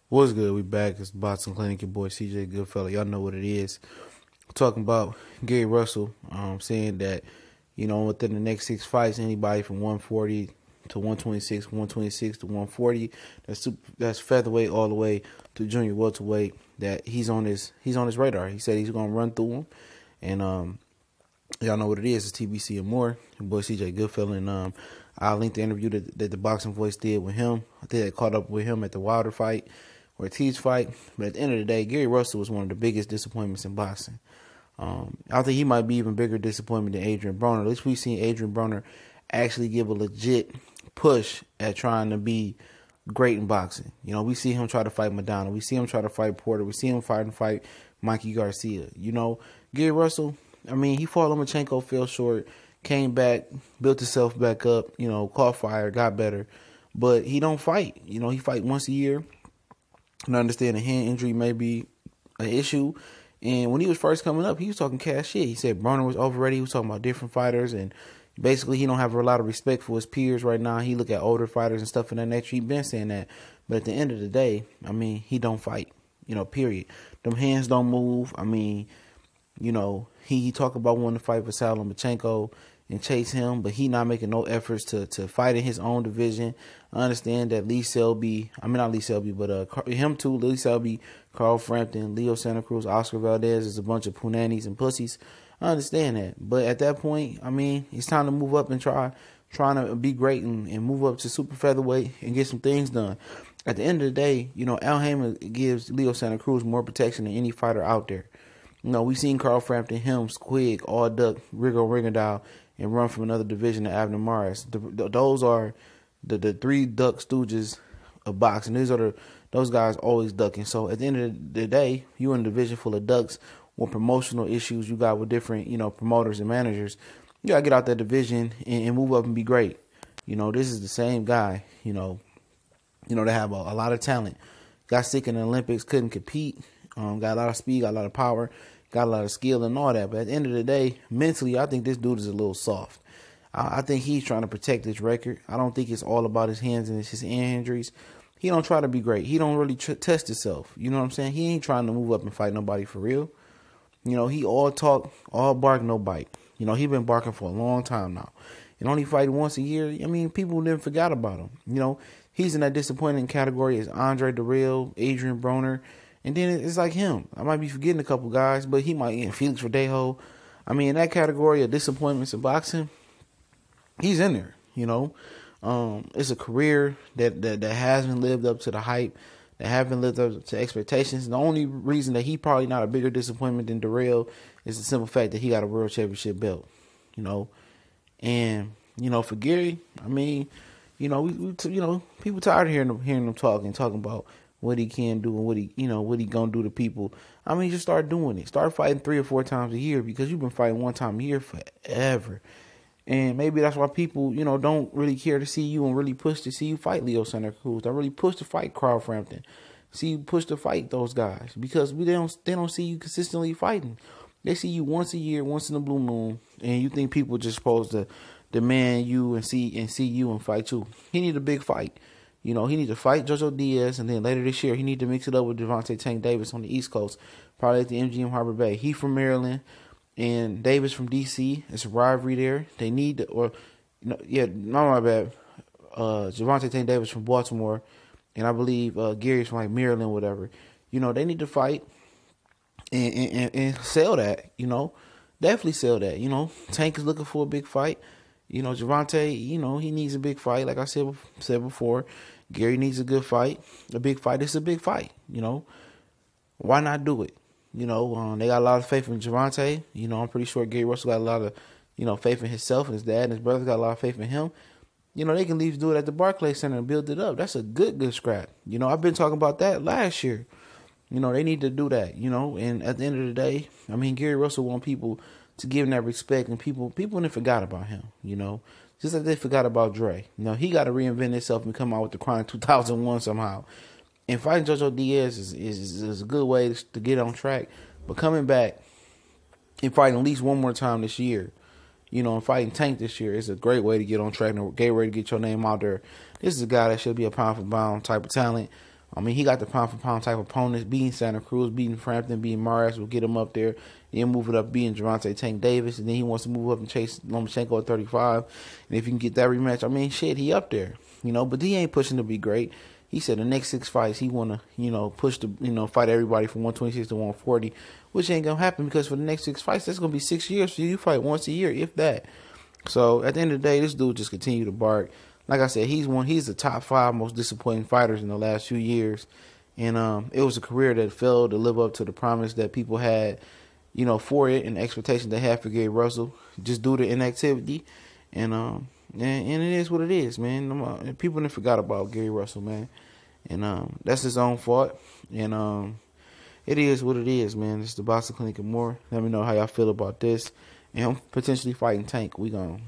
What's good? We back. It's Boxing Clinic. Your boy CJ Goodfella. Y'all know what it is. Talking about Gary Russell, saying that within the next 6 fights, anybody from 140 to 126, 126 to 140, that's featherweight all the way to junior welterweight. That he's on his radar. He said he's gonna run through them, and y'all know what it is. It's TBC and more. Your boy CJ Goodfella, and I'll link the interview that the Boxing Voice did with him. I think they caught up with him at the Wilder fight, Ortiz fight. But at the end of the day, Gary Russell was one of the biggest disappointments in boxing. I think he might be even bigger disappointment than Adrian Broner. At least we've seen Adrian Broner actually give a legit push at trying to be great in boxing. We see him try to fight Madonna. We see him try to fight Porter. We see him fight Mikey Garcia. Gary Russell, he fought Lomachenko, fell short, came back, built himself back up, caught fire, got better. But he don't fight. He fight once a year. And I understand a hand injury may be an issue. And when he was first coming up, he was talking cash shit. He said Broner was overrated. He was talking about different fighters, and basically he don't have a lot of respect for his peers right now. He look at older fighters and stuff in that nature. He been saying that. But at the end of the day, he don't fight, period. Them hands don't move. He talk about wanting to fight Vasily Lomachenko and chase him, but he not making no efforts to fight in his own division. I understand that Lee Selby, not Lee Selby, but him too, Lee Selby, Carl Frampton, Leo Santa Cruz, Oscar Valdez is a bunch of punanis and pussies. I understand that. But at that point, it's time to move up and trying to be great and move up to super featherweight and get some things done. At the end of the day, Al Haymon gives Leo Santa Cruz more protection than any fighter out there. We've seen Carl Frampton, him, Squig, all duck, Rigo Rigondeaux, and run from another division to Abner Maris. Those are the three duck stooges of boxing. Those guys always ducking. So at the end of the day, you in a division full of ducks with promotional issues you got with different, promoters and managers. You gotta get out that division and move up and be great. This is the same guy, they have a lot of talent. Got sick in the Olympics, couldn't compete, got a lot of speed, got a lot of power, got a lot of skill and all that. But at the end of the day, mentally, I think this dude is a little soft. I think he's trying to protect his record. I don't think it's all about his hands and his injuries. He don't try to be great. He don't really test himself. You know what I'm saying? He ain't trying to move up and fight nobody for real. He all talk, all bark, no bite. He been barking for a long time now. And only fighting once a year, people didn't forget about him. He's in that disappointing category as Andre Dirrell, Adrian Broner. And then it's like him. I might be forgetting a couple guys, but he might end Felix Verdejo. In that category of disappointments in boxing, he's in there, It's a career that hasn't lived up to the hype, that haven't lived up to expectations. The only reason that he probably not a bigger disappointment than Dirrell is the simple fact that he got a world championship belt, And, for Gary, we people tired of hearing him talking about what he can do and what he gonna do to people. Just start doing it. Start fighting 3 or 4 times a year, because you've been fighting one time a year forever. And maybe that's why people, don't really care to see you and really push to see you fight Leo Santa Cruz. They really push to fight Carl Frampton. See you push to fight those guys, because they don't see you consistently fighting. They see you once a year, once in the blue moon, and you think people just supposed to demand you and see you and fight you. He need a big fight. He need to fight Jojo Diaz, and then later this year he need to mix it up with Gervonta Tank Davis on the East Coast, probably at the MGM Harbor Bay. He from Maryland, and Davis from DC. It's a rivalry there. They need to, my bad. Gervonta Tank Davis from Baltimore, and I believe Gary's from Maryland, whatever. They need to fight and sell that. Definitely sell that. Tank is looking for a big fight. Gervonta, he needs a big fight. Like I said before, Gary needs a good fight. A big fight is a big fight. Why not do it? They got a lot of faith in Gervonta. I'm pretty sure Gary Russell got a lot of, faith in himself, and his dad and his brother got a lot of faith in him. They can leave do it at the Barclays Center and build it up. That's a good scrap. I've been talking about that last year. They need to do that, and at the end of the day, Gary Russell want people to give him that respect, and people didn't forgot about him, just like they forgot about Dre. He got to reinvent himself and come out with the Chronic 2001 somehow. And fighting Jojo Diaz is a good way to get on track. But coming back and fighting at least one more time this year, and fighting Tank this year is a great way to get on track and get ready to get your name out there. This is a guy that should be a pound for pound type of talent. I mean, he got the pound for pound type opponents, beating Santa Cruz, beating Frampton, beating Marias will get him up there. Then move it up, beating Gervonta Tank Davis, and then he wants to move up and chase Lomachenko at 35. And if you can get that rematch, I mean, shit, he up there, But he ain't pushing to be great. He said the next 6 fights he want to, push to, fight everybody from 126 to 140, which ain't gonna happen because for the next 6 fights, that's gonna be 6 years for you. You fight once a year, if that. So at the end of the day, this dude just continue to bark. Like I said, he's the top 5 most disappointing fighters in the last few years. And it was a career that failed to live up to the promise that people had, for it, and the expectations they had for Gary Russell, just due to inactivity. And it is what it is, man. People done forgot about Gary Russell, man. And that's his own fault. And it is what it is, man. It's the Boxing Clinic and more. Let me know how y'all feel about this. And I'm potentially fighting Tank. We gone.